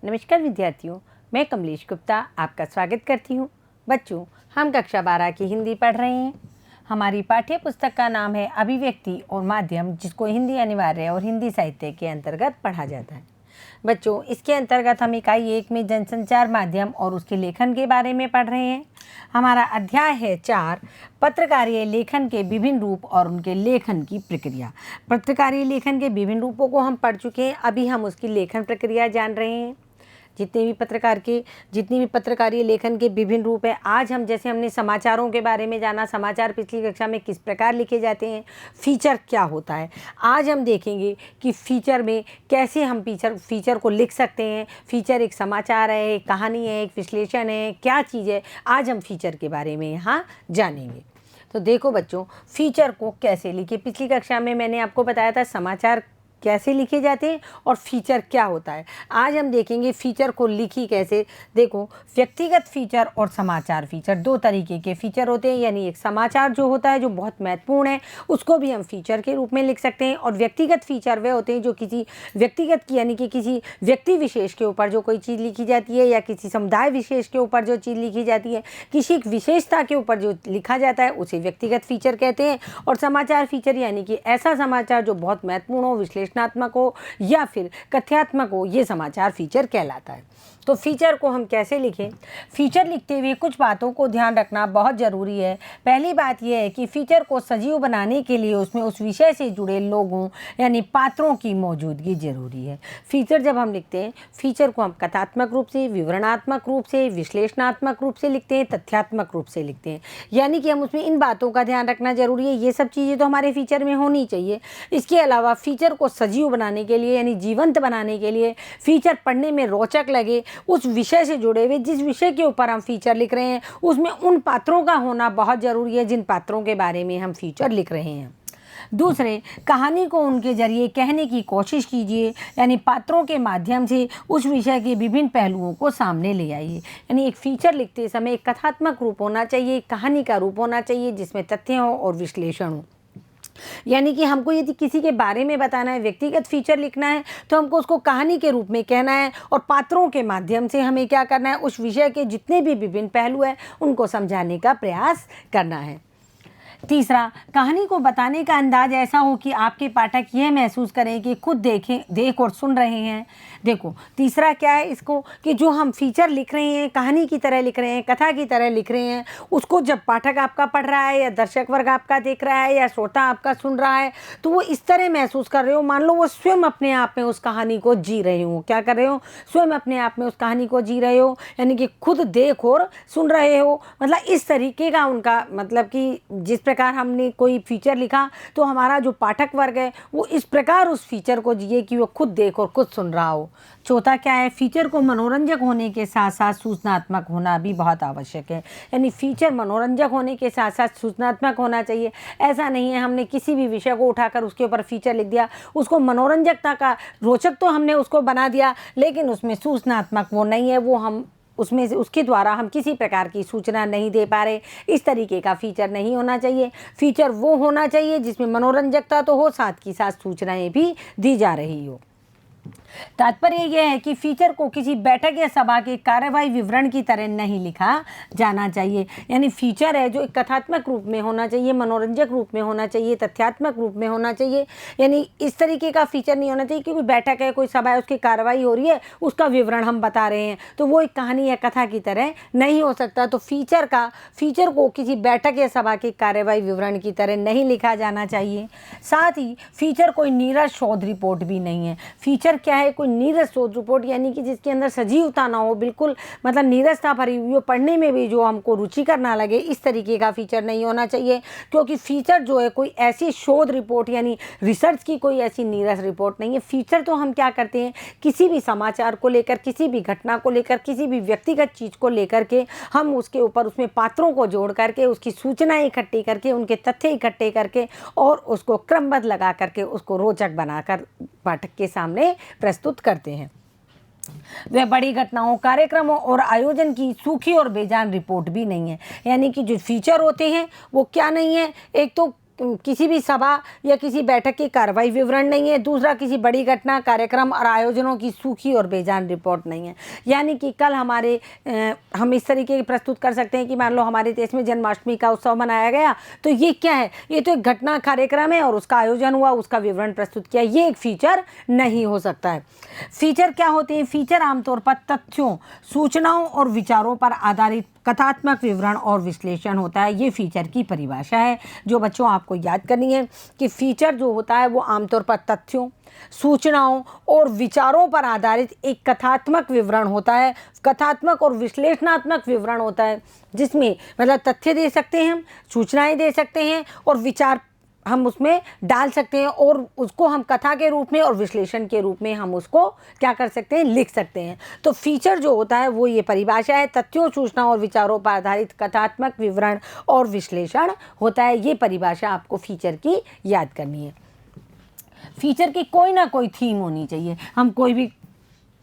नमस्कार विद्यार्थियों, मैं कमलेश गुप्ता आपका स्वागत करती हूँ। बच्चों, हम कक्षा 12 की हिंदी पढ़ रहे हैं। हमारी पाठ्य पुस्तक का नाम है अभिव्यक्ति और माध्यम, जिसको हिंदी अनिवार्य और हिंदी साहित्य के अंतर्गत पढ़ा जाता है। बच्चों, इसके अंतर्गत हम इकाई 1 में जनसंचार माध्यम और उसके लेखन के बारे में पढ़ रहे हैं। हमारा अध्याय है 4, पत्रकारीय लेखन के विभिन्न रूप और उनके लेखन की प्रक्रिया। पत्रकारीय लेखन के विभिन्न रूपों को हम पढ़ चुके हैं, अभी हम उसकी लेखन प्रक्रिया जान रहे हैं। जितनी भी पत्रकारीय लेखन के विभिन्न रूप है, आज हम जैसे हमने समाचारों के बारे में जाना, समाचार पिछली कक्षा में किस प्रकार लिखे जाते हैं, फीचर क्या होता है, आज हम देखेंगे कि फीचर में कैसे हम फीचर को लिख सकते हैं। फीचर एक समाचार है, एक कहानी है, एक विश्लेषण है, क्या चीज़ है, आज हम फीचर के बारे में यहाँ जानेंगे। तो देखो बच्चों, फीचर को कैसे लिखे, पिछली कक्षा में मैंने आपको बताया था समाचार कैसे लिखे जाते हैं और फीचर क्या होता है। आज हम देखेंगे फीचर को लिखी कैसे। देखो, व्यक्तिगत फीचर और समाचार फीचर, दो तरीके के फीचर होते हैं। यानी एक समाचार जो होता है, जो बहुत महत्वपूर्ण है, उसको भी हम फीचर के रूप में लिख सकते हैं। और व्यक्तिगत फीचर वे होते हैं जो किसी व्यक्तिगत की यानी कि किसी व्यक्ति विशेष के ऊपर जो कोई चीज़ लिखी जाती है, या किसी समुदाय विशेष के ऊपर जो चीज़ लिखी जाती है, किसी विशेषता के ऊपर जो लिखा जाता है, उसे व्यक्तिगत फीचर कहते हैं। और समाचार फीचर यानी कि ऐसा समाचार जो बहुत महत्वपूर्ण हो, विश्लेषणात्मक हो या फिर कथ्यात्मक हो, ये समाचार फीचर कहलाता है। तो फीचर को हम कैसे लिखें? फीचर लिखते हुए कुछ बातों को ध्यान रखना बहुत ज़रूरी है। पहली बात यह है कि फीचर को सजीव बनाने के लिए उसमें उस विषय से जुड़े लोगों यानी पात्रों की मौजूदगी जरूरी है। फीचर जब हम लिखते हैं, फीचर को हम कथात्मक रूप से, विवरणात्मक रूप से, विश्लेषणात्मक रूप से लिखते हैं, तथ्यात्मक रूप से लिखते हैं। यानी कि हम उसमें इन बातों का ध्यान रखना जरूरी है। ये सब चीज़ें तो हमारे फीचर में होनी चाहिए। इसके अलावा फीचर को सजीव बनाने के लिए यानी जीवंत बनाने के लिए, फीचर पढ़ने में रोचक लगे, उस विषय से जुड़े हुए जिस विषय के ऊपर हम फीचर लिख रहे हैं, उसमें उन पात्रों का होना बहुत ज़रूरी है जिन पात्रों के बारे में हम फीचर लिख रहे हैं। दूसरे, कहानी को उनके जरिए कहने की कोशिश कीजिए। यानी पात्रों के माध्यम से उस विषय के विभिन्न पहलुओं को सामने ले आइए। यानी एक फीचर लिखते समय एक कथात्मक रूप होना चाहिए, एक कहानी का रूप होना चाहिए जिसमें तथ्य हो और विश्लेषण हो। यानी कि हमको यदि किसी के बारे में बताना है, व्यक्तिगत फीचर लिखना है, तो हमको उसको कहानी के रूप में कहना है और पात्रों के माध्यम से हमें क्या करना है, उस विषय के जितने भी विभिन्न पहलू हैं उनको समझाने का प्रयास करना है। तीसरा, कहानी को बताने का अंदाज ऐसा हो कि आपके पाठक यह महसूस करें कि खुद देख और सुन रहे हैं। देखो, तीसरा क्या है इसको, कि जो हम फीचर लिख रहे हैं, कहानी की तरह लिख रहे हैं, कथा की तरह लिख रहे हैं, उसको जब पाठक आपका पढ़ रहा है या दर्शक वर्ग आपका देख रहा है या श्रोता आपका सुन रहा है, तो वो इस तरह महसूस कर रहे हो, मान लो वो स्वयं अपने आप में उस कहानी को जी रहे हो। क्या कर रहे हो? स्वयं अपने आप में उस कहानी को जी रहे हो, यानी कि खुद देख और सुन रहे हो। मतलब इस तरीके का उनका मतलब कि जिस प्रकार हमने कोई फीचर लिखा, तो हमारा जो पाठक वर्ग है वो इस प्रकार उस फीचर को जिए कि वो खुद देख और खुद सुन रहा हो। चौथा क्या है, फीचर को मनोरंजक होने के साथ साथ सूचनात्मक होना भी बहुत आवश्यक है। यानी फीचर मनोरंजक होने के साथ साथ सूचनात्मक होना चाहिए। ऐसा नहीं है हमने किसी भी विषय को उठाकर उसके ऊपर फीचर लिख दिया, उसको मनोरंजकता का रोचक तो हमने उसको बना दिया, लेकिन उसमें सूचनात्मक वो नहीं है, वो हम उसमें से उसके द्वारा हम किसी प्रकार की सूचना नहीं दे पा रहे। इस तरीके का फीचर नहीं होना चाहिए। फीचर वो होना चाहिए जिसमें मनोरंजकता तो हो, साथ की साथ सूचनाएं भी दी जा रही हो। तात्पर्य यह है कि फीचर को किसी बैठक या सभा के कार्यवाही विवरण की तरह नहीं लिखा जाना चाहिए। यानी फीचर है जो एक कथात्मक रूप में होना चाहिए, मनोरंजक रूप में होना चाहिए, तथ्यात्मक रूप में होना चाहिए। यानी इस तरीके का फीचर नहीं होना चाहिए कि कोई बैठक है, कोई सभा है, उसकी कार्यवाही हो रही है, उसका विवरण हम बता रहे हैं, तो वो एक कहानी या कथा की तरह नहीं हो सकता। तो फीचर को किसी बैठक या सभा की कार्यवाही विवरण की तरह नहीं लिखा जाना चाहिए। साथ ही फीचर कोई नीरस शोध रिपोर्ट भी नहीं है। फीचर क्या है? कोई नीरस शोध रिपोर्ट यानी कि जिसके अंदर सजीवता ना हो, बिल्कुल मतलब नीरसता भरी हुई हो, पढ़ने में भी जो हमको रुचिकर ना लगे, इस तरीके का फीचर नहीं होना चाहिए। क्योंकि फीचर जो है कोई ऐसी शोध रिपोर्ट यानी रिसर्च की कोई ऐसी नीरस रिपोर्ट नहीं है। फीचर तो हम क्या करते हैं, किसी भी समाचार को लेकर, किसी भी घटना को लेकर, किसी भी व्यक्तिगत चीज़ को लेकर के हम उसके ऊपर उसमें पात्रों को जोड़ करके, उसकी सूचनाएं इकट्ठी करके, उनके तथ्य इकट्ठे करके और उसको क्रमबद्ध लगा करके उसको रोचक बनाकर पाठक के सामने प्रस्तुत करते हैं। वे बड़ी घटनाओं, कार्यक्रमों और आयोजन की सूखी और बेजान रिपोर्ट भी नहीं है। यानी कि जो फीचर होते हैं वो क्या नहीं है, एक तो किसी भी सभा या किसी बैठक की कार्रवाई विवरण नहीं है। दूसरा, किसी बड़ी घटना, कार्यक्रम और आयोजनों की सूखी और बेजान रिपोर्ट नहीं है। यानी कि कल हम इस तरीके प्रस्तुत कर सकते हैं कि मान लो हमारे देश में जन्माष्टमी का उत्सव मनाया गया, तो ये क्या है, ये तो एक घटना, कार्यक्रम है और उसका आयोजन हुआ, उसका विवरण प्रस्तुत किया। ये एक फीचर नहीं हो सकता है। फीचर क्या होते हैं? फीचर आमतौर पर तथ्यों, सूचनाओं और विचारों पर आधारित कथात्मक विवरण और विश्लेषण होता है। ये फीचर की परिभाषा है जो बच्चों आपको याद करनी है कि फीचर जो होता है वो आमतौर पर तथ्यों, सूचनाओं और विचारों पर आधारित एक कथात्मक विवरण होता है। कथात्मक और विश्लेषणात्मक विवरण होता है जिसमें मतलब तथ्य दे सकते हैं हम, सूचनाएं दे सकते हैं और विचार हम उसमें डाल सकते हैं और उसको हम कथा के रूप में और विश्लेषण के रूप में हम उसको क्या कर सकते हैं, लिख सकते हैं। तो फीचर जो होता है वो ये परिभाषा है, तथ्यों, सूचनाओं और विचारों पर आधारित कथात्मक विवरण और विश्लेषण होता है। ये परिभाषा आपको फीचर की याद करनी है। फीचर की कोई ना कोई थीम होनी चाहिए। हम कोई भी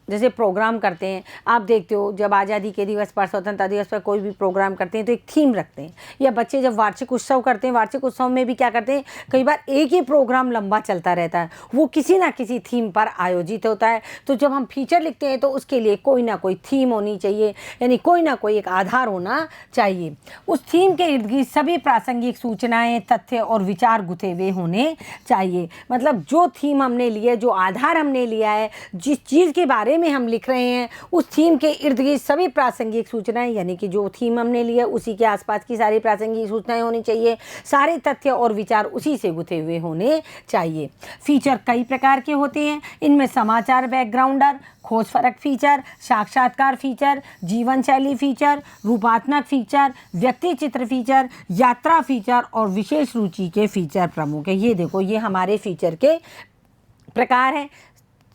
जैसे प्रोग्राम करते हैं, आप देखते हो जब आज़ादी के दिवस पर, स्वतंत्रता दिवस पर कोई भी प्रोग्राम करते हैं तो एक थीम रखते हैं। या बच्चे जब वार्षिक उत्सव करते हैं, वार्षिक उत्सव में भी क्या करते हैं, कई बार एक ही प्रोग्राम लंबा चलता रहता है, वो किसी ना किसी थीम पर आयोजित होता है। तो जब हम फीचर लिखते हैं तो उसके लिए कोई ना कोई थीम होनी चाहिए, यानी कोई ना कोई एक आधार होना चाहिए। उस थीम के इर्द गिर्द सभी प्रासंगिक सूचनाएँ, तथ्य और विचार गुथे हुए होने चाहिए। मतलब जो थीम हमने ली है, जो आधार हमने लिया है, जिस चीज़ के बारे में हम लिख रहे हैं, उस थीम के इर्द गिर्द सभी प्रासंगिक सूचनाएं, यानी कि जो थीम हमने ली है उसी के आसपास की सारी प्रासंगिक सूचनाएं होनी चाहिए। सारे तथ्य और विचार उसी से गुथे हुए होने चाहिए। फीचर कई प्रकार के होते हैं। इनमें समाचार बैकग्राउंडर, खोज फरक फीचर, साक्षात्कार फीचर, जीवन शैली फीचर, रूपात्मक फीचर, व्यक्ति चित्र फीचर, यात्रा फीचर और विशेष रुचि के फीचर प्रमुख है। ये देखो, ये हमारे फीचर के प्रकार हैं।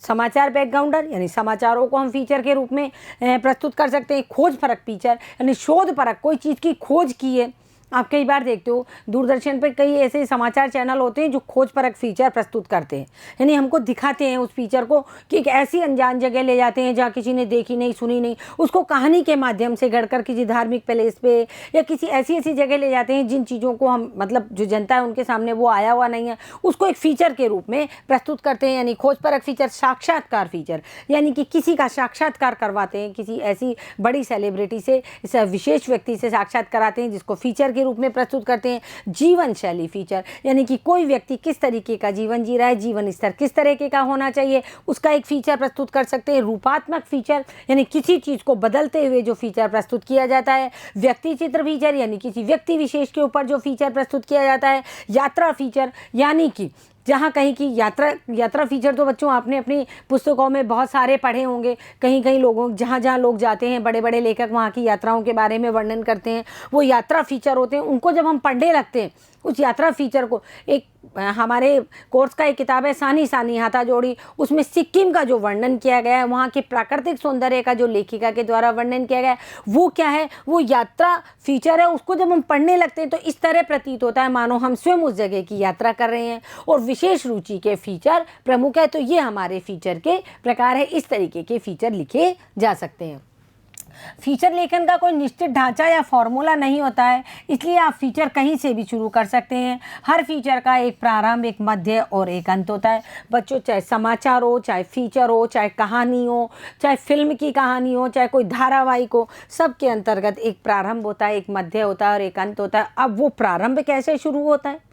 समाचार बैकग्राउंडर यानी समाचारों को हम फीचर के रूप में प्रस्तुत कर सकते हैं। खोज परक फीचर यानी शोध परक, कोई चीज़ की खोज की है। आप कई बार देखते हो दूरदर्शन पर कई ऐसे समाचार चैनल होते हैं जो खोज परक फीचर प्रस्तुत करते हैं, यानी हमको दिखाते हैं उस फीचर को कि एक ऐसी अनजान जगह ले जाते हैं जहाँ किसी ने देखी नहीं, सुनी नहीं, उसको कहानी के माध्यम से गढ़कर किसी धार्मिक प्लेस पे या किसी ऐसी जगह ले जाते हैं जिन चीज़ों को हम मतलब जो जनता है उनके सामने वो आया हुआ नहीं है, उसको एक फ़ीचर के रूप में प्रस्तुत करते हैं, यानी खोज परक फीचर। साक्षात्कार फीचर यानी कि किसी का साक्षात्कार करवाते हैं, किसी ऐसी बड़ी सेलिब्रिटी से, इस विशेष व्यक्ति से साक्षात्कार कराते हैं जिसको फीचर के रूप में प्रस्तुत करते हैं। जीवन शैली फीचर यानी कि कोई व्यक्ति किस तरीके का जीवन जी रहा है, जीवन स्तर किस तरीके का होना चाहिए, उसका एक फीचर प्रस्तुत कर सकते हैं। रूपात्मक फीचर यानी किसी चीज़ को बदलते हुए जो फीचर प्रस्तुत किया जाता है। व्यक्ति चित्र फीचर यानी किसी व्यक्ति विशेष के ऊपर जो फीचर प्रस्तुत किया जाता है। यात्रा फीचर यानी कि जहाँ कहीं की यात्रा फीचर तो बच्चों आपने अपनी पुस्तकों में बहुत सारे पढ़े होंगे। कहीं कहीं लोगों जहाँ लोग जाते हैं, बड़े बड़े लेखक वहाँ की यात्राओं के बारे में वर्णन करते हैं, वो यात्रा फीचर होते हैं। उनको जब हम पढ़ने लगते हैं उस यात्रा फीचर को, एक हमारे कोर्स का एक किताब है सानी सानी हाथा जोड़ी, उसमें सिक्किम का जो वर्णन किया गया है, वहाँ के प्राकृतिक सौंदर्य का जो लेखिका के द्वारा वर्णन किया गया है, वो क्या है, वो यात्रा फीचर है। उसको जब हम पढ़ने लगते हैं तो इस तरह प्रतीत होता है मानो हम स्वयं उस जगह की यात्रा कर रहे हैं। और विशेष रुचि के फीचर प्रमुख है। तो ये हमारे फीचर के प्रकार है। इस तरीके के फीचर लिखे जा सकते हैं। फीचर लेखन का कोई निश्चित ढांचा या फॉर्मूला नहीं होता है, इसलिए आप फीचर कहीं से भी शुरू कर सकते हैं। हर फीचर का एक प्रारंभ, एक मध्य और एक अंत होता है। बच्चों, चाहे समाचार हो, चाहे फीचर हो, चाहे कहानी हो, चाहे फिल्म की कहानी हो, चाहे कोई धारावाहिक हो, सब के अंतर्गत एक प्रारंभ होता है, एक मध्य होता है और एक अंत होता है। अब वो प्रारंभ कैसे शुरू होता है?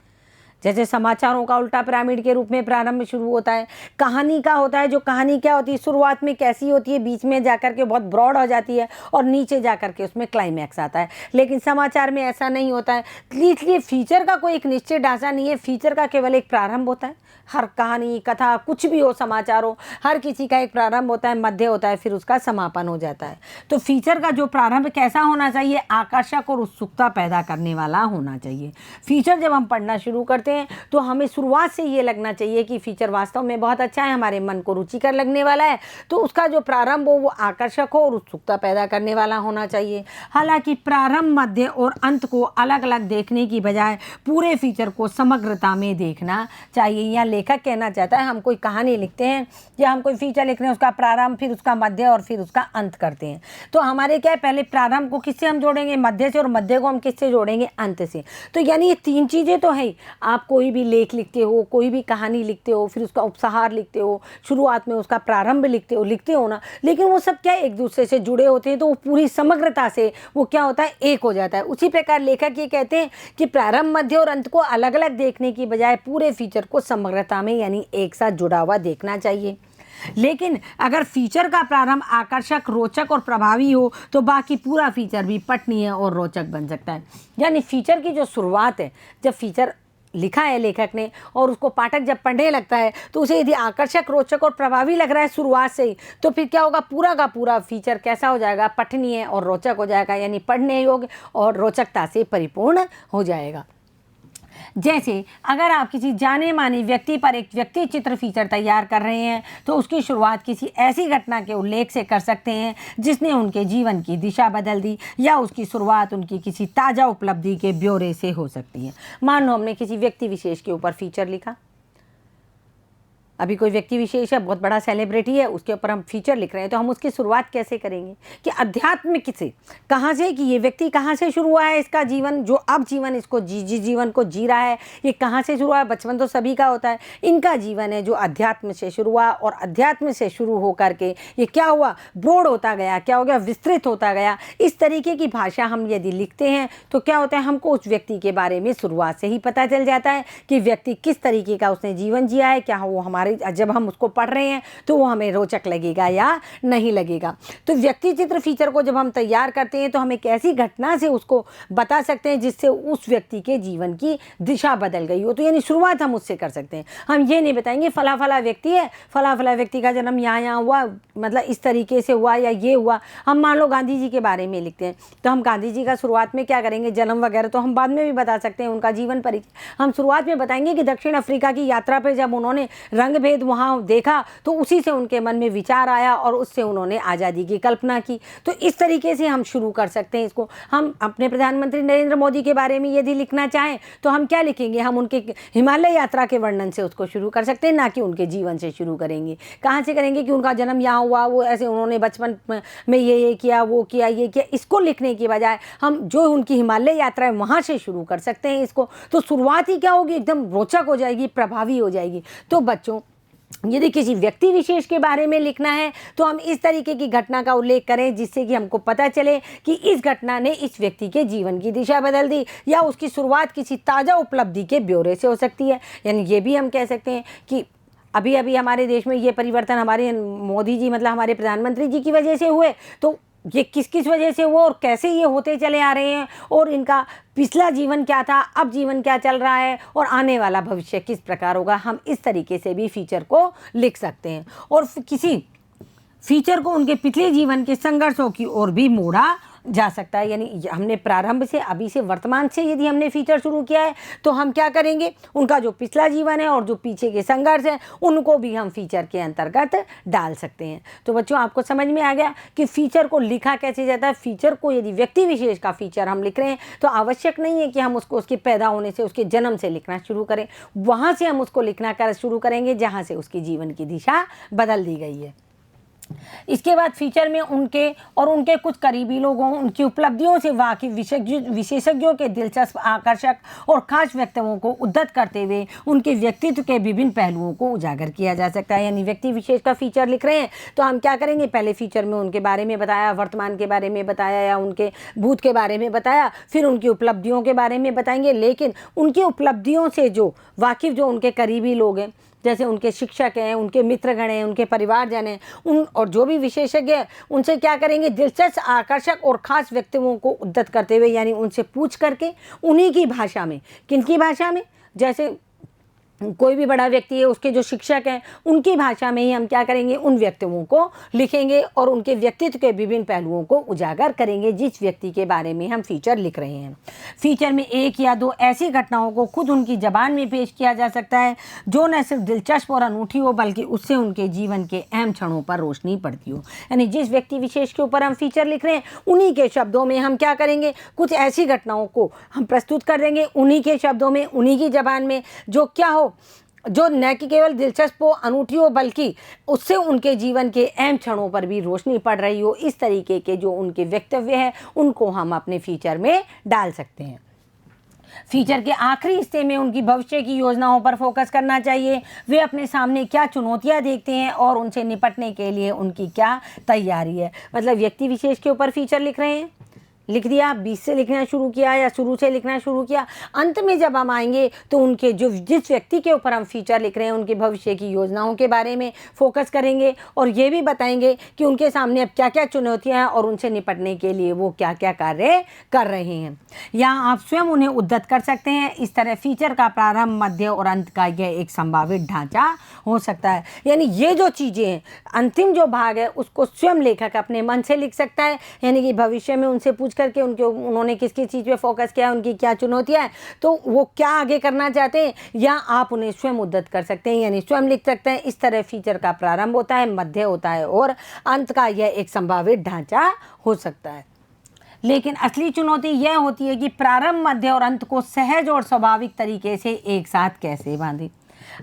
जैसे समाचारों का उल्टा पिरामिड के रूप में प्रारंभ शुरू होता है। कहानी का होता है, जो कहानी क्या होती है, शुरुआत में कैसी होती है, बीच में जाकर के बहुत ब्रॉड हो जाती है और नीचे जाकर के उसमें क्लाइमैक्स आता है। लेकिन समाचार में ऐसा नहीं होता है, इसलिए फीचर का कोई एक निश्चित ढांचा नहीं है। फीचर का केवल एक प्रारंभ होता है। हर कहानी, कथा, कुछ भी हो, समाचार हो, हर किसी का एक प्रारंभ होता है, मध्य होता है, फिर उसका समापन हो जाता है। तो फीचर का जो प्रारंभ कैसा होना चाहिए? आकर्षक और उत्सुकता पैदा करने वाला होना चाहिए। फीचर जब हम पढ़ना शुरू करते हैं तो हमें शुरुआत से ये लगना चाहिए कि फीचर वास्तव में बहुत अच्छा है, हमारे मन को रुचिकर लगने वाला है। तो उसका जो प्रारंभ हो वो आकर्षक हो और उत्सुकता पैदा करने वाला होना चाहिए। हालांकि प्रारंभ, मध्य और अंत को अलग अलग देखने की बजाय पूरे फीचर को समग्रता में देखना चाहिए। या लेखक कहना चाहता है, हम कोई कहानी लिखते हैं या हम कोई फीचर लिख रहे हैं, उसका प्रारंभ, फिर उसका मध्य और फिर उसका अंत करते हैं। तो हमारे क्या है, पहले प्रारंभ को किससे हम जोड़ेंगे? मध्य से, और मध्य को हम किससे जोड़ेंगे? अंत से। तो यानी ये तीन चीज़ें तो है। आप आप कोई भी लेख लिखते हो, कोई भी कहानी लिखते हो, फिर उसका उपसंहार लिखते हो, शुरुआत में उसका प्रारंभ लिखते हो ना, लेकिन वो सब क्या एक दूसरे से जुड़े होते हैं, तो वो पूरी समग्रता से वो क्या होता है, एक हो जाता है। उसी प्रकार लेखक ये कहते हैं कि प्रारंभ, मध्य और अंत को अलग अलग देखने की बजाय पूरे फीचर को समग्रता में यानी एक साथ जुड़ा हुआ देखना चाहिए। लेकिन अगर फीचर का प्रारंभ आकर्षक, रोचक और प्रभावी हो तो बाकी पूरा फीचर भी पठनीय और रोचक बन सकता है। यानी फीचर की जो शुरुआत है, जब फीचर लिखा है लेखक ने और उसको पाठक जब पढ़ने लगता है तो उसे यदि आकर्षक, रोचक और प्रभावी लग रहा है शुरुआत से ही, तो फिर क्या होगा, पूरा का पूरा फीचर कैसा हो जाएगा, पठनीय और रोचक हो जाएगा, यानी पढ़ने योग्य और रोचकता से परिपूर्ण हो जाएगा। जैसे अगर आप किसी जाने माने व्यक्ति पर एक व्यक्ति चित्र फीचर तैयार कर रहे हैं तो उसकी शुरुआत किसी ऐसी घटना के उल्लेख से कर सकते हैं जिसने उनके जीवन की दिशा बदल दी, या उसकी शुरुआत उनकी किसी ताज़ा उपलब्धि के ब्यौरे से हो सकती है। मान लो हमने किसी व्यक्ति विशेष के ऊपर फीचर लिखा, अभी कोई व्यक्ति विशेष है, बहुत बड़ा सेलिब्रिटी है, उसके ऊपर हम फीचर लिख रहे हैं, तो हम उसकी शुरुआत कैसे करेंगे कि अध्यात्म से, कहाँ से, कि ये व्यक्ति कहाँ से शुरू हुआ है, इसका जीवन जो अब जीवन इसको जीवन को जी रहा है, ये कहाँ से शुरू हुआ है। बचपन तो सभी का होता है, इनका जीवन है जो अध्यात्म से शुरू हुआ, और अध्यात्म से शुरू हो करके ये क्या हुआ, ब्रॉड होता गया, क्या हो गया, विस्तृत होता गया। इस तरीके की भाषा हम यदि लिखते हैं तो क्या होता है, हमको उस व्यक्ति के बारे में शुरुआत से ही पता चल जाता है कि व्यक्ति किस तरीके का उसने जीवन जिया है, क्या वो हमारे जब हम उसको पढ़ रहे हैं तो वो हमें रोचक लगेगा या नहीं लगेगा। तो व्यक्ति चित्र फीचर को जब हम तैयार करते हैं तो हम एक ऐसी घटना से उसको बता सकते हैं जिससे उस व्यक्ति के जीवन की दिशा बदल गई हो, तो यानी शुरुआत हम उससे कर सकते हैं। हम ये नहीं बताएंगे फला फला व्यक्ति है, फला फला व्यक्ति का जन्म यहाँ हुआ, मतलब इस तरीके से हुआ या ये हुआ। हम मान लो गांधी जी के बारे में लिखते हैं तो हम गांधी जी का शुरुआत में क्या करेंगे, जन्म वगैरह तो हम बाद में भी बता सकते हैं, उनका जीवन परिचय हम शुरुआत में बताएंगे कि दक्षिण अफ्रीका की यात्रा पर जब उन्होंने रंग भेद वहाँ देखा तो उसी से उनके मन में विचार आया और उससे उन्होंने आज़ादी की कल्पना की। तो इस तरीके से हम शुरू कर सकते हैं इसको। हम अपने प्रधानमंत्री नरेंद्र मोदी के बारे में यदि लिखना चाहें तो हम क्या लिखेंगे, हम उनके हिमालय यात्रा के वर्णन से उसको शुरू कर सकते हैं, ना कि उनके जीवन से शुरू करेंगे। कहाँ से करेंगे कि उनका जन्म यहाँ हुआ, वो ऐसे उन्होंने बचपन में ये किया, वो किया, ये किया। इसको लिखने की बजाय हम जो उनकी हिमालय यात्रा है वहाँ से शुरू कर सकते हैं इसको। तो शुरुआत ही क्या होगी, एकदम रोचक हो जाएगी, प्रभावी हो जाएगी। तो बच्चों, यदि किसी व्यक्ति विशेष के बारे में लिखना है तो हम इस तरीके की घटना का उल्लेख करें जिससे कि हमको पता चले कि इस घटना ने इस व्यक्ति के जीवन की दिशा बदल दी, या उसकी शुरुआत किसी ताज़ा उपलब्धि के ब्यौरे से हो सकती है। यानी ये भी हम कह सकते हैं कि अभी अभी हमारे देश में ये परिवर्तन हमारे मोदी जी, मतलब हमारे प्रधानमंत्री जी की वजह से हुए, तो ये किस किस वजह से हुआ और कैसे ये होते चले आ रहे हैं, और इनका पिछला जीवन क्या था, अब जीवन क्या चल रहा है, और आने वाला भविष्य किस प्रकार होगा। हम इस तरीके से भी फीचर को लिख सकते हैं, और किसी फीचर को उनके पिछले जीवन के संघर्षों की ओर भी मोड़ा जा सकता है। यानी हमने प्रारंभ से, अभी से, वर्तमान से यदि हमने फीचर शुरू किया है तो हम क्या करेंगे, उनका जो पिछला जीवन है और जो पीछे के संघर्ष है उनको भी हम फीचर के अंतर्गत डाल सकते हैं। तो बच्चों, आपको समझ में आ गया कि फीचर को लिखा कैसे जाता है। फीचर को यदि व्यक्ति विशेष का फीचर हम लिख रहे हैं तो आवश्यक नहीं है कि हम उसको उसके पैदा होने से, उसके जन्म से लिखना शुरू करें। वहाँ से हम उसको लिखना शुरू करेंगे जहाँ से उसकी जीवन की दिशा बदल दी गई है। इसके बाद फीचर में उनके और उनके कुछ करीबी लोगों, उनकी उपलब्धियों से वाकिफ विशेषज्ञों के दिलचस्प, आकर्षक और खास व्यक्तित्वों को उद्धृत करते हुए उनके व्यक्तित्व के विभिन्न पहलुओं को उजागर किया जा सकता है। यानी व्यक्ति विशेष का फीचर लिख रहे हैं तो हम क्या करेंगे, पहले फीचर में उनके बारे में बताया, वर्तमान के बारे में बताया या उनके भूत के बारे में बताया, फिर उनकी उपलब्धियों के बारे में बताएंगे। लेकिन उनकी उपलब्धियों से जो वाकिफ, जो उनके करीबी लोग हैं, जैसे उनके शिक्षक हैं, उनके मित्रगण हैं, उनके परिवारजन हैं, उन और जो भी विशेषज्ञ हैं, उनसे क्या करेंगे, दिलचस्प, आकर्षक और ख़ास व्यक्तित्वों को उद्धृत करते हुए, यानी उनसे पूछ करके उन्हीं की भाषा में, किनकी भाषा में, जैसे कोई भी बड़ा व्यक्ति है, उसके जो शिक्षक हैं उनकी भाषा में ही हम क्या करेंगे, उन व्यक्तित्वों को लिखेंगे और उनके व्यक्तित्व के विभिन्न पहलुओं को उजागर करेंगे जिस व्यक्ति के बारे में हम फीचर लिख रहे हैं। फीचर में एक या दो ऐसी घटनाओं को खुद उनकी ज़बान में पेश किया जा सकता है जो न सिर्फ दिलचस्प और अनूठी हो बल्कि उससे उनके जीवन के अहम क्षणों पर रोशनी पड़ती हो। यानी जिस व्यक्ति विशेष के ऊपर हम फीचर लिख रहे हैं उन्हीं के शब्दों में हम क्या करेंगे, कुछ ऐसी घटनाओं को हम प्रस्तुत कर देंगे उन्हीं के शब्दों में, उन्हीं की ज़बान में, जो क्या हो, जो न कि केवल दिलचस्प हो, अनूठी हो, बल्कि उससे उनके जीवन के अहम क्षणों पर भी रोशनी पड़ रही हो। इस तरीके के जो उनके वक्तव्य हैं उनको हम अपने फीचर में डाल सकते हैं। फ्यूचर के आखिरी हिस्से में उनकी भविष्य की योजनाओं पर फोकस करना चाहिए। वे अपने सामने क्या चुनौतियां देखते हैं और उनसे निपटने के लिए उनकी क्या तैयारी है। मतलब व्यक्ति विशेष के ऊपर फ्यूचर लिख रहे हैं, लिख दिया, बीच से लिखना शुरू किया या शुरू से लिखना शुरू किया। अंत में जब हम आएंगे तो उनके जिस व्यक्ति के ऊपर हम फ्यूचर लिख रहे हैं उनके भविष्य की योजनाओं के बारे में फोकस करेंगे और ये भी बताएंगे कि उनके सामने अब क्या क्या चुनौतियां हैं और उनसे निपटने के लिए वो क्या क्या कार्य कर रहे हैं। यहाँ आप स्वयं उन्हें उद्धत कर सकते हैं। इस तरह फ्यूचर का प्रारंभ, मध्य और अंत का यह एक संभावित ढांचा हो सकता है। यानी ये जो चीज़ें हैं, अंतिम जो भाग है उसको स्वयं लेखक अपने मन से लिख सकता है। यानी कि भविष्य में उनसे पूछ करके उन्होंने किस किस चीज़ पे फोकस किया, उनकी क्या चुनौतियां हैं, तो वो क्या आगे करना चाहते हैं, या आप उन्हें स्वयं उद्धत कर सकते हैं, यानी स्वयं लिख सकते हैं। इस तरह फीचर का प्रारंभ होता है, मध्य होता है और अंत का यह एक संभावित ढांचा हो सकता है। लेकिन असली चुनौती यह होती है कि प्रारंभ, मध्य और अंत को सहज और स्वाभाविक तरीके से एक साथ कैसे बांधें।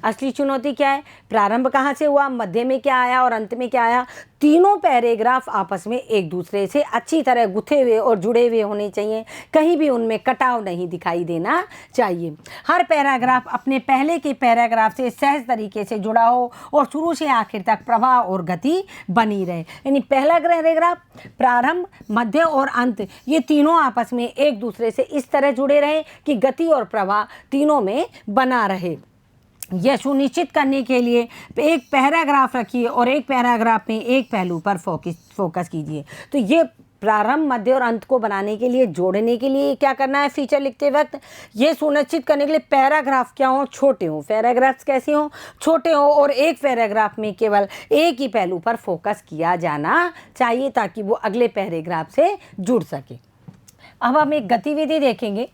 असली चुनौती क्या है? प्रारंभ कहाँ से हुआ, मध्य में क्या आया और अंत में क्या आया। तीनों पैराग्राफ आपस में एक दूसरे से अच्छी तरह गुथे हुए और जुड़े हुए होने चाहिए। कहीं भी उनमें कटाव नहीं दिखाई देना चाहिए। हर पैराग्राफ अपने पहले के पैराग्राफ से सहज तरीके से जुड़ा हो और शुरू से आखिर तक प्रवाह और गति बनी रहे। यानी पहला पैराग्राफ, प्रारंभ, मध्य और अंत, ये तीनों आपस में एक दूसरे से इस तरह जुड़े रहे कि गति और प्रवाह तीनों में बना रहे। यह सुनिश्चित करने के लिए एक पैराग्राफ रखिए और एक पैराग्राफ में एक पहलू पर फोकस कीजिए। तो ये प्रारंभ, मध्य और अंत को बनाने के लिए, जोड़ने के लिए क्या करना है फीचर लिखते वक्त, ये सुनिश्चित करने के लिए पैराग्राफ क्या हो, छोटे हों। पैराग्राफ्स कैसे हों? छोटे हों और एक पैराग्राफ में केवल एक ही पहलू पर फोकस किया जाना चाहिए ताकि वो अगले पैराग्राफ से जुड़ सके। अब हम एक गतिविधि देखेंगे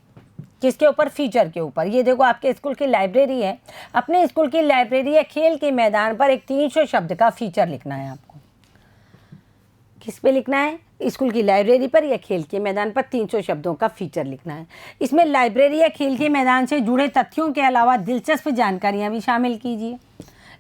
किसके ऊपर, फीचर के ऊपर। ये देखो आपके स्कूल की लाइब्रेरी है। अपने स्कूल की लाइब्रेरी या खेल के मैदान पर एक 300 शब्द का फीचर लिखना है आपको। किस पे लिखना है? स्कूल की लाइब्रेरी पर या खेल के मैदान पर 300 शब्दों का फीचर लिखना है। इसमें लाइब्रेरी या खेल के मैदान से जुड़े तथ्यों के अलावा दिलचस्प जानकारियाँ भी शामिल कीजिए।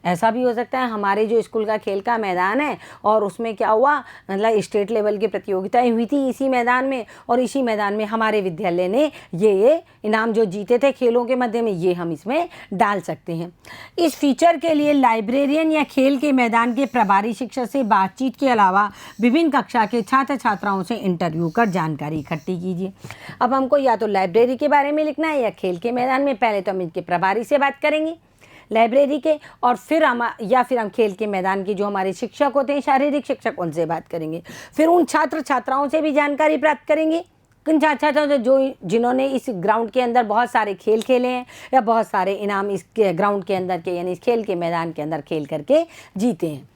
ऐसा भी हो सकता है हमारे जो स्कूल का खेल का मैदान है और उसमें क्या हुआ, मतलब स्टेट लेवल की प्रतियोगिताएं हुई थी इसी मैदान में, और इसी मैदान में हमारे विद्यालय ने ये इनाम जो जीते थे खेलों के मध्य में, ये हम इसमें डाल सकते हैं। इस फीचर के लिए लाइब्रेरियन या खेल के मैदान के प्रभारी शिक्षक से बातचीत के अलावा विभिन्न कक्षा के छात्र छात्राओं से इंटरव्यू कर जानकारी इकट्ठी कीजिए। अब हमको या तो लाइब्रेरी के बारे में लिखना है या खेल के मैदान में। पहले तो हम इनके प्रभारी से बात करेंगे लाइब्रेरी के, और फिर हम खेल के मैदान के जो हमारे शिक्षक होते हैं, शारीरिक शिक्षक, उनसे बात करेंगे। फिर उन छात्र छात्राओं से भी जानकारी प्राप्त करेंगे, उन छात्रों से जिन्होंने इस ग्राउंड के अंदर बहुत सारे खेल खेले हैं या बहुत सारे इनाम इस ग्राउंड के अंदर के, यानी इस खेल के मैदान के अंदर खेल करके जीते हैं।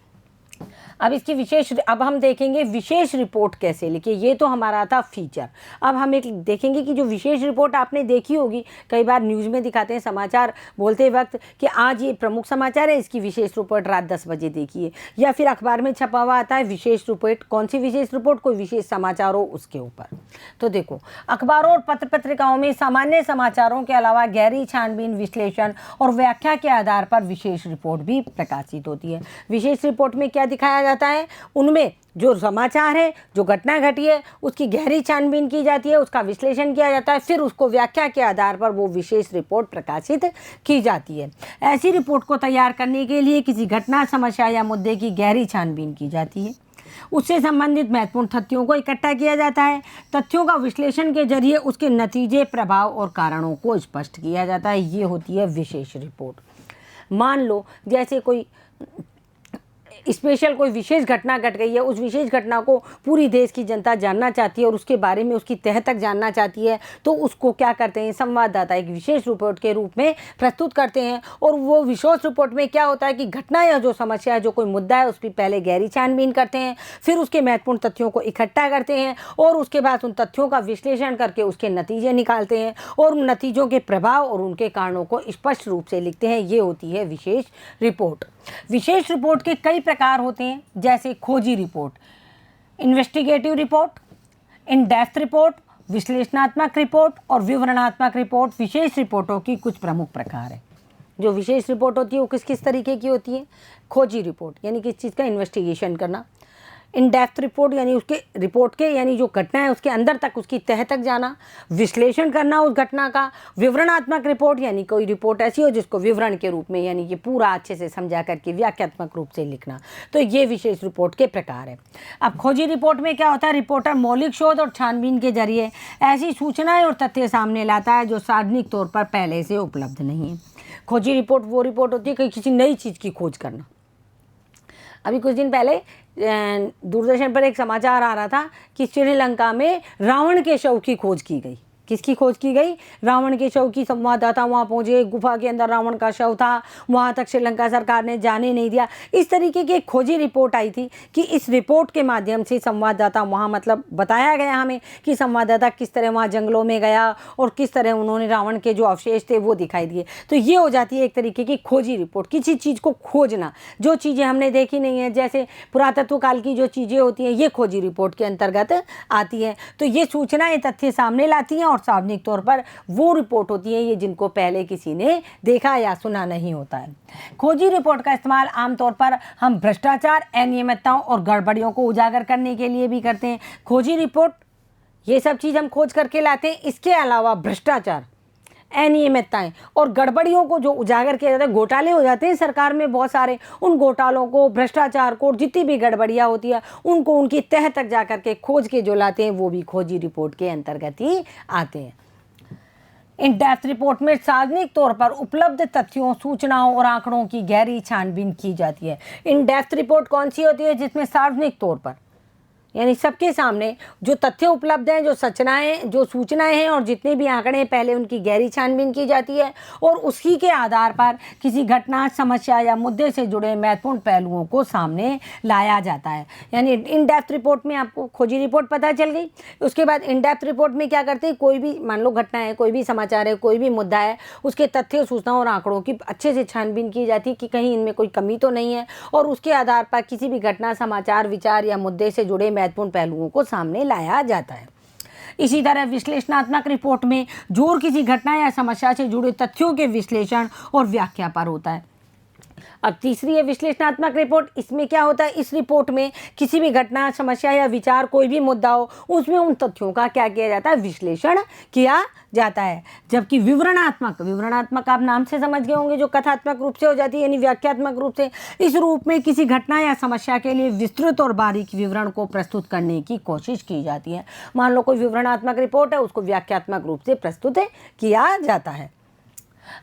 अब हम देखेंगे विशेष रिपोर्ट कैसे लिखिए। ये तो हमारा था फीचर। अब हम एक देखेंगे कि जो विशेष रिपोर्ट आपने देखी होगी, कई बार न्यूज़ में दिखाते हैं समाचार बोलते वक्त कि आज ये प्रमुख समाचार है, इसकी विशेष रिपोर्ट रात 10 बजे देखिए, या फिर अखबार में छपा हुआ आता है विशेष रिपोर्ट। कौन सी विशेष रिपोर्ट? कोई विशेष समाचार हो उसके ऊपर। तो देखो, अखबारों और पत्र पत्रिकाओं में सामान्य समाचारों के अलावा गहरी छानबीन, विश्लेषण और व्याख्या के आधार पर विशेष रिपोर्ट भी प्रकाशित होती है। विशेष रिपोर्ट में क्या दिखाया जाता है? उनमें जो समाचार है, जो घटना घटी है, उसकी गहरी छानबीन की जाती है, उसका विश्लेषण किया जाता है, फिर उसको व्याख्या के आधार पर वो विशेष रिपोर्ट प्रकाशित की जाती है। ऐसी रिपोर्ट को तैयार करने के लिए किसी घटना, समस्या या मुद्दे की गहरी छानबीन की जाती है। उससे संबंधित महत्वपूर्ण तथ्यों को इकट्ठा किया जाता है। तथ्यों का विश्लेषण के जरिए उसके नतीजे, प्रभाव और कारणों को स्पष्ट किया जाता है। ये होती है विशेष रिपोर्ट। मान लो जैसे कोई स्पेशल कोई विशेष घटना घट गई है, उस विशेष घटना को पूरी देश की जनता जानना चाहती है और उसके बारे में उसकी तह तक जानना चाहती है, तो उसको क्या करते हैं, संवाददाता एक विशेष रिपोर्ट के रूप में प्रस्तुत करते हैं। और वो विशेष रिपोर्ट में क्या होता है कि घटना या जो समस्या है, जो कोई मुद्दा है, उसकी पहले गहरी छानबीन करते हैं, फिर उसके महत्वपूर्ण तथ्यों को इकट्ठा करते हैं और उसके बाद उन तथ्यों का विश्लेषण करके उसके नतीजे निकालते हैं और उन नतीजों के प्रभाव और उनके कारणों को स्पष्ट रूप से लिखते हैं। ये होती है विशेष रिपोर्ट। विशेष रिपोर्ट के कई प्रकार होते हैं, जैसे खोजी report, investigative report, in depth report, विश्लेषणात्मक रिपोर्ट और विवरणात्मक रिपोर्ट। विशेष रिपोर्टों की कुछ प्रमुख प्रकार है। जो विशेष रिपोर्ट होती है वो किस किस तरीके की होती है? खोजी रिपोर्ट, यानी किस चीज़ का इन्वेस्टिगेशन करना। इन डेप्थ रिपोर्ट यानी उसके रिपोर्ट के यानी जो घटना है उसके अंदर तक, उसकी तह तक जाना, विश्लेषण करना उस घटना का। विवरणात्मक रिपोर्ट यानी कोई रिपोर्ट ऐसी हो जिसको विवरण के रूप में यानी कि पूरा अच्छे से समझा करके व्याख्यात्मक रूप से लिखना। तो ये विशेष रिपोर्ट के प्रकार है। अब खोजी रिपोर्ट में क्या होता है, रिपोर्टर मौलिक शोध और छानबीन के जरिए ऐसी सूचनाएं और तथ्य सामने लाता है जो सार्वजनिक तौर पर पहले से उपलब्ध नहीं है। खोजी रिपोर्ट वो रिपोर्ट होती है कि किसी नई चीज़ की खोज करना। अभी कुछ दिन पहले दूरदर्शन पर एक समाचार आ रहा था कि श्रीलंका में रावण के शव की खोज की गई। किसकी खोज की गई? रावण के शव की। संवाददाता वहाँ पहुँचे, गुफा के अंदर रावण का शव था, वहाँ तक श्रीलंका सरकार ने जाने नहीं दिया। इस तरीके की एक खोजी रिपोर्ट आई थी कि इस रिपोर्ट के माध्यम से संवाददाता वहाँ मतलब बताया गया हमें कि संवाददाता किस तरह वहाँ जंगलों में गया और किस तरह उन्होंने रावण के जो अवशेष थे वो दिखाई दिए। तो ये हो जाती है एक तरीके की खोजी रिपोर्ट, किसी चीज़ को खोजना, जो चीज़ें हमने देखी नहीं है, जैसे पुरातत्व काल की जो चीज़ें होती हैं ये खोजी रिपोर्ट के अंतर्गत आती हैं। तो ये सूचनाएँ तथ्य सामने लाती हैं और सार्वजनिक तौर पर वो रिपोर्ट होती है ये जिनको पहले किसी ने देखा या सुना नहीं होता है। खोजी रिपोर्ट का इस्तेमाल आमतौर पर हम भ्रष्टाचार, अनियमितताओं और गड़बड़ियों को उजागर करने के लिए भी करते हैं। खोजी रिपोर्ट ये सब चीज़ हम खोज करके लाते हैं। इसके अलावा भ्रष्टाचार, अनियमितताएं और गड़बड़ियों को जो उजागर किया जाता है, घोटाले हो जाते हैं सरकार में बहुत सारे, उन घोटालों को, भ्रष्टाचार को, जितनी भी गड़बड़ियाँ होती है उनको उनकी तह तक जा कर के खोज के जो लाते हैं वो भी खोजी रिपोर्ट के अंतर्गत ही आते हैं। इन डेप्थ रिपोर्ट में सार्वजनिक तौर पर उपलब्ध तथ्यों, सूचनाओं और आंकड़ों की गहरी छानबीन की जाती है। इन डेप्थ रिपोर्ट कौन सी होती है? जिसमें सार्वजनिक तौर पर यानी सबके सामने जो तथ्य उपलब्ध हैं, जो सूचनाएं हैं और जितने भी आंकड़े हैं पहले उनकी गहरी छानबीन की जाती है और उसी के आधार पर किसी घटना, समस्या या मुद्दे से जुड़े महत्वपूर्ण पहलुओं को सामने लाया जाता है। यानी इन डेप्थ रिपोर्ट में आपको खोजी रिपोर्ट पता चल गई। उसके बाद इन डेप्थ रिपोर्ट में क्या करते हैं, कोई भी मान लो घटना है, कोई भी समाचार है, कोई भी मुद्दा है, उसके तथ्य, सूचनाओं और आंकड़ों की अच्छे से छानबीन की जाती है कि कहीं इनमें कोई कमी तो नहीं है और उसके आधार पर किसी भी घटना, समाचार, विचार या मुद्दे से जुड़े महत्वपूर्ण पहलुओं को सामने लाया जाता है। इसी तरह विश्लेषणात्मक रिपोर्ट में जोर किसी घटना या समस्या से जुड़े तथ्यों के विश्लेषण और व्याख्या पर होता है। अब तीसरी है विश्लेषणात्मक रिपोर्ट। इसमें क्या होता है, इस रिपोर्ट में किसी भी घटना, समस्या या विचार, कोई भी मुद्दा हो, उसमें उन तथ्यों का क्या किया जाता है, विश्लेषण किया जाता है। जबकि विवरणात्मक आप नाम से समझ गए होंगे, जो कथात्मक रूप से हो जाती है यानी व्याख्यात्मक रूप से। इस रूप में किसी घटना या समस्या के लिए विस्तृत और बारीक विवरण को प्रस्तुत करने की कोशिश की जाती है। मान लो कोई विवरणात्मक रिपोर्ट है, उसको व्याख्यात्मक रूप से प्रस्तुत किया जाता है।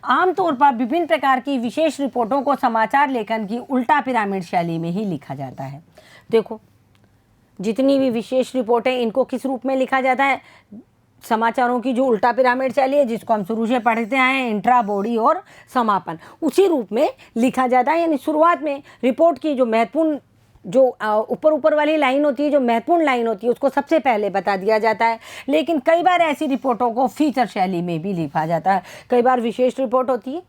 आमतौर पर विभिन्न प्रकार की विशेष रिपोर्टों को समाचार लेखन की उल्टा पिरामिड शैली में ही लिखा जाता है। देखो, जितनी भी विशेष रिपोर्टें इनको किस रूप में लिखा जाता है, समाचारों की जो उल्टा पिरामिड शैली है जिसको हम शुरू से पढ़ते आए हैं, इंट्रा, बॉडी और समापन, उसी रूप में लिखा जाता है। यानी शुरुआत में रिपोर्ट की जो महत्वपूर्ण, जो ऊपर वाली लाइन होती है, जो महत्वपूर्ण लाइन होती है, उसको सबसे पहले बता दिया जाता है। लेकिन कई बार ऐसी रिपोर्टों को फीचर शैली में भी लिखा जाता है। कई बार विशेष रिपोर्ट होती है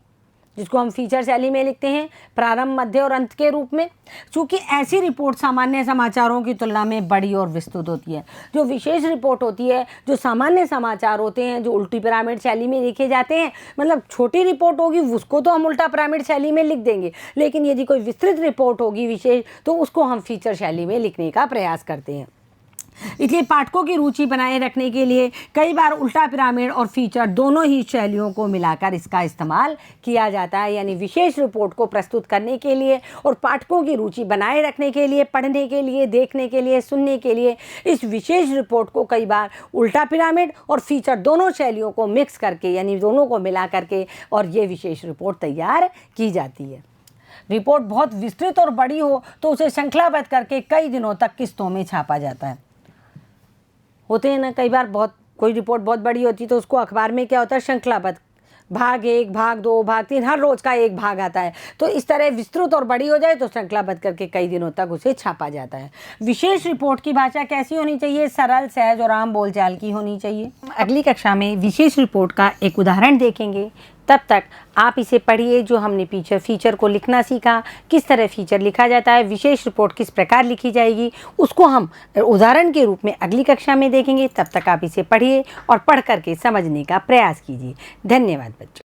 जिसको हम फीचर शैली में लिखते हैं, प्रारंभ, मध्य और अंत के रूप में। चूँकि ऐसी रिपोर्ट सामान्य समाचारों की तुलना में बड़ी और विस्तृत होती है। जो विशेष रिपोर्ट होती है, जो सामान्य समाचार होते हैं, जो उल्टी पिरामिड शैली में लिखे जाते हैं, मतलब छोटी रिपोर्ट होगी उसको तो हम उल्टा पिरामिड शैली में लिख देंगे, लेकिन यदि कोई विस्तृत रिपोर्ट होगी विशेष, तो उसको हम फीचर शैली में लिखने का प्रयास करते हैं। इसलिए पाठकों की रुचि बनाए रखने के लिए कई बार उल्टा पिरामिड और फीचर दोनों ही शैलियों को मिलाकर इसका इस्तेमाल किया जाता है। यानी विशेष रिपोर्ट को प्रस्तुत करने के लिए और पाठकों की रुचि बनाए रखने के लिए, पढ़ने के लिए, देखने के लिए, सुनने के लिए इस विशेष रिपोर्ट को कई बार उल्टा पिरामिड और फीचर दोनों शैलियों को मिक्स करके यानी दोनों को मिला करके और ये विशेष रिपोर्ट तैयार की जाती है। रिपोर्ट बहुत विस्तृत और बड़ी हो तो उसे श्रृंखलाबद्ध करके कई दिनों तक किस्तों में छापा जाता है। होते हैं ना कई बार, बहुत कोई रिपोर्ट बहुत बड़ी होती है तो उसको अखबार में क्या होता है, श्रृंखलाबद्ध, भाग 1, भाग 2, भाग 3, हर रोज़ का एक भाग आता है। तो इस तरह विस्तृत और बड़ी हो जाए तो श्रृंखलाबद्ध करके कई दिनों तक उसे छापा जाता है। विशेष रिपोर्ट की भाषा कैसी होनी चाहिए? सरल, सहज और आम बोलचाल की होनी चाहिए। अगली कक्षा में विशेष रिपोर्ट का एक उदाहरण देखेंगे। तब तक आप इसे पढ़िए। जो हमने फीचर को लिखना सीखा, किस तरह फीचर लिखा जाता है, विशेष रिपोर्ट किस प्रकार लिखी जाएगी, उसको हम उदाहरण के रूप में अगली कक्षा में देखेंगे। तब तक आप इसे पढ़िए और पढ़ करके समझने का प्रयास कीजिए। धन्यवाद बच्चों।